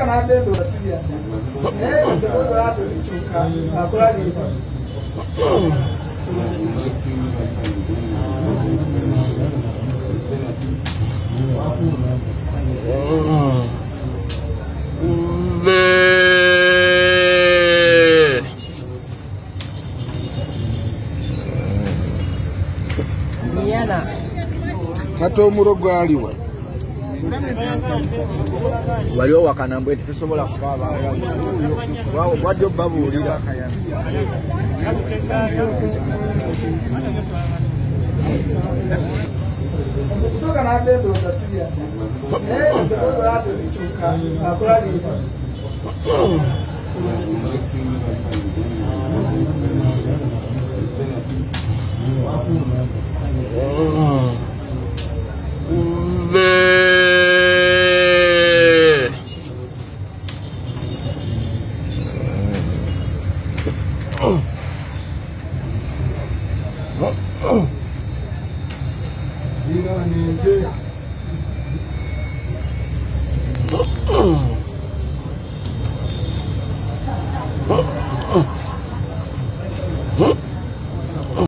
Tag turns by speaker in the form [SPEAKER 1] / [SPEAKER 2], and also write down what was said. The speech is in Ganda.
[SPEAKER 1] Soka na atendo asilia. Ndio hapo kichuka. Akula ni.
[SPEAKER 2] Yana.
[SPEAKER 3] Kato murogo aliwa. Waliwo wakanambwe tesobola kukaaba wao wadde babuulira
[SPEAKER 1] Soka na atendo asilia. Ndio hapo kichuka. Akula ni.
[SPEAKER 3] Oh.